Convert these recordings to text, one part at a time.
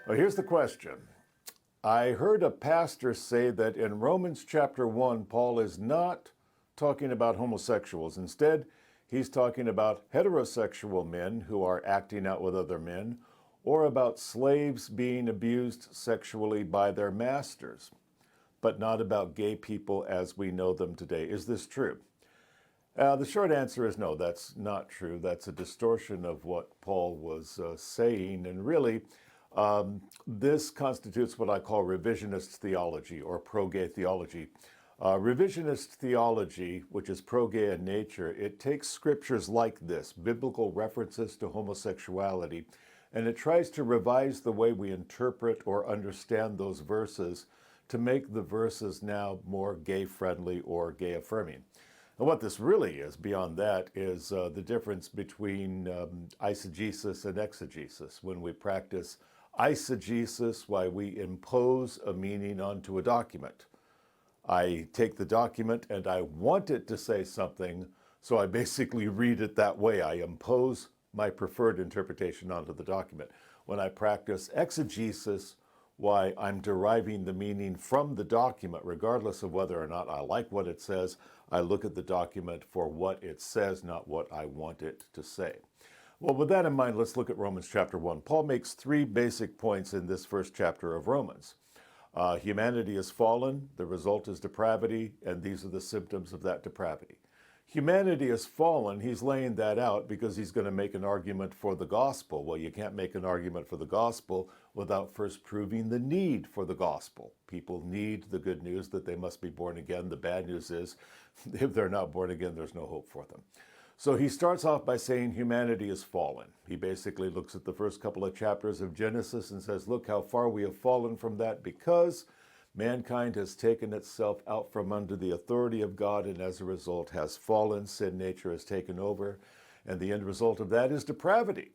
Well, here's the question. I heard a pastor say that in Romans chapter 1, Paul is not talking about homosexuals. Instead, he's talking about heterosexual men who are acting out with other men, or about slaves being abused sexually by their masters, but not about gay people as we know them today. Is this true? The short answer is no, that's not true. That's a distortion of what Paul was saying. And really, this constitutes what I call revisionist theology or pro-gay theology. Revisionist theology, which is pro-gay in nature, it takes scriptures like this, biblical references to homosexuality, and it tries to revise the way we interpret or understand those verses to make the verses now more gay-friendly or gay-affirming. And what this really is, beyond that, is the difference between eisegesis and exegesis. When we practice eisegesis, why we impose a meaning onto a document. I take the document and I want it to say something, so I basically read it that way. I impose my preferred interpretation onto the document. When I practice exegesis, why I'm deriving the meaning from the document, regardless of whether or not I like what it says. I look at the document for what it says, not what I want it to say. Well, with that in mind, let's look at Romans chapter 1. Paul makes three basic points in this first chapter of Romans. Humanity is fallen, the result is depravity, and these are the symptoms of that depravity. Humanity is fallen, he's laying that out because he's going to make an argument for the gospel. Well, you can't make an argument for the gospel without first proving the need for the gospel. People need the good news that they must be born again. The bad news is, if they're not born again, there's no hope for them. So he starts off by saying humanity is fallen. He basically looks at the first couple of chapters of Genesis and says, look how far we have fallen from that because mankind has taken itself out from under the authority of God and as a result has fallen. Sin nature has taken over. And the end result of that is depravity.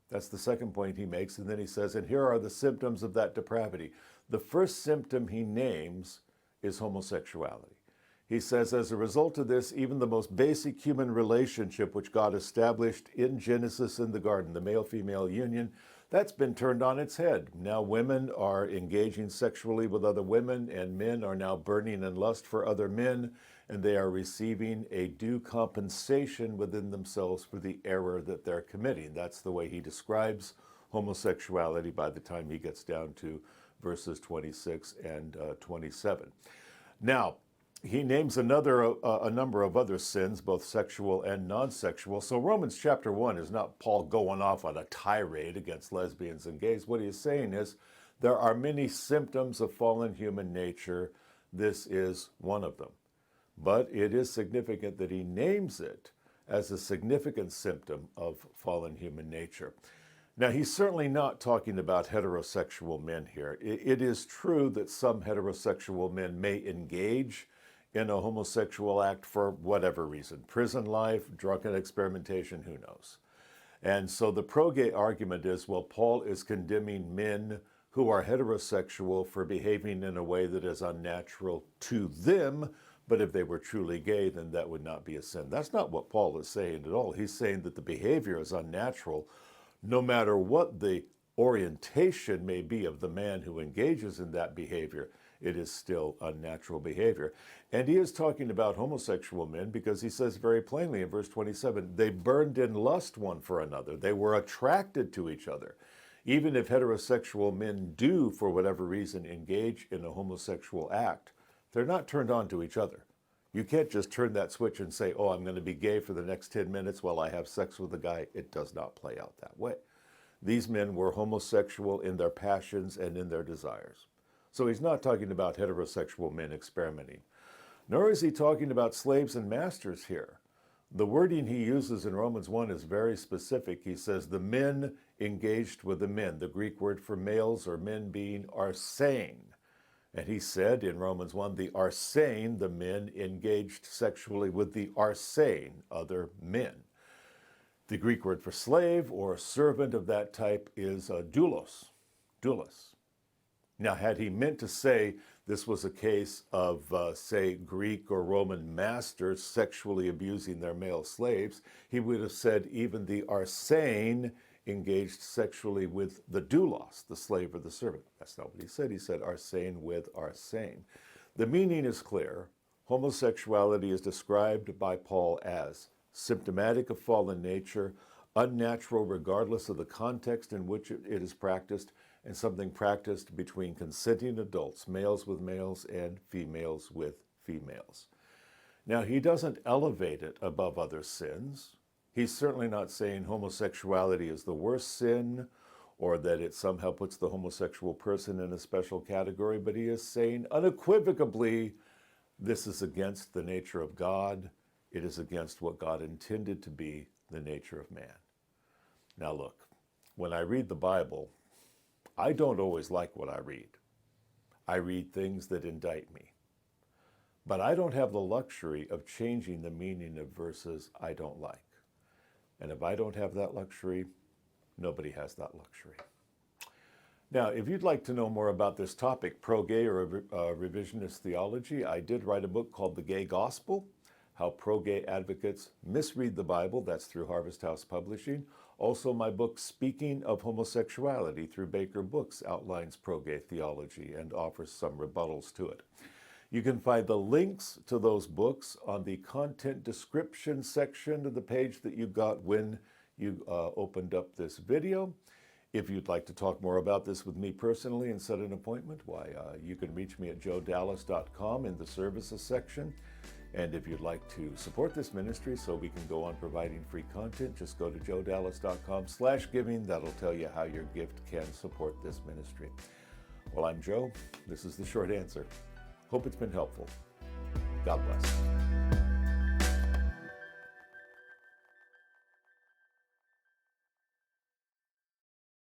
That's the second point he makes. And then he says, and here are the symptoms of that depravity. The first symptom he names is homosexuality. He says, as a result of this, even the most basic human relationship which God established in Genesis in the garden, the male-female union, that's been turned on its head. Now women are engaging sexually with other women, and men are now burning in lust for other men, and they are receiving a due compensation within themselves for the error that they're committing. That's the way he describes homosexuality by the time he gets down to verses 26 and 27. Now, he names a number of other sins, both sexual and non-sexual. So Romans chapter 1 is not Paul going off on a tirade against lesbians and gays. What he is saying is there are many symptoms of fallen human nature. This is one of them. But it is significant that he names it as a significant symptom of fallen human nature. Now, he's certainly not talking about heterosexual men here. It is true that some heterosexual men may engage in a homosexual act for whatever reason, prison life, drunken experimentation, who knows. And so the pro-gay argument is, well, Paul is condemning men who are heterosexual for behaving in a way that is unnatural to them, but if they were truly gay, then that would not be a sin. That's not what Paul is saying at all. He's saying that the behavior is unnatural, no matter what the orientation may be of the man who engages in that behavior. It is still unnatural behavior. And he is talking about homosexual men because he says very plainly in verse 27, they burned in lust one for another. They were attracted to each other. Even if heterosexual men do, for whatever reason, engage in a homosexual act, they're not turned on to each other. You can't just turn that switch and say, oh, I'm going to be gay for the next 10 minutes while I have sex with a guy. It does not play out that way. These men were homosexual in their passions and in their desires. So he's not talking about heterosexual men experimenting. Nor is he talking about slaves and masters here. The wording he uses in Romans 1 is very specific. He says the men engaged with the men. The Greek word for males or men being arsein. And he said in Romans 1, the arsein, the men engaged sexually with the arsein, other men. The Greek word for slave or servant of that type is doulos, doulos. Now, had he meant to say this was a case of, say, Greek or Roman masters sexually abusing their male slaves, he would have said even the arsein engaged sexually with the doulos, the slave or the servant. That's not what he said. He said arsein with arsein. The meaning is clear. Homosexuality is described by Paul as symptomatic of fallen nature, unnatural regardless of the context in which it is practiced, and something practiced between consenting adults, males with males and females with females. Now, he doesn't elevate it above other sins. He's certainly not saying homosexuality is the worst sin or that it somehow puts the homosexual person in a special category, but he is saying unequivocally, this is against the nature of God. It is against what God intended to be the nature of man. Now look, when I read the Bible, I don't always like what I read. I read things that indict me. But I don't have the luxury of changing the meaning of verses I don't like. And if I don't have that luxury, nobody has that luxury. Now, if you'd like to know more about this topic, pro-gay or revisionist theology, I did write a book called The Gay Gospel, How Pro-Gay Advocates Misread the Bible. That's through Harvest House Publishing. Also, my book, Speaking of Homosexuality, through Baker Books, outlines pro-gay theology and offers some rebuttals to it. You can find the links to those books on the content description section of the page that you got when you opened up this video. If you'd like to talk more about this with me personally and set an appointment, why, you can reach me at joedallas.com in the services section. And if you'd like to support this ministry so we can go on providing free content, just go to joedallas.com/giving. That'll tell you how your gift can support this ministry. Well, I'm Joe. This is the short answer. Hope it's been helpful. God bless.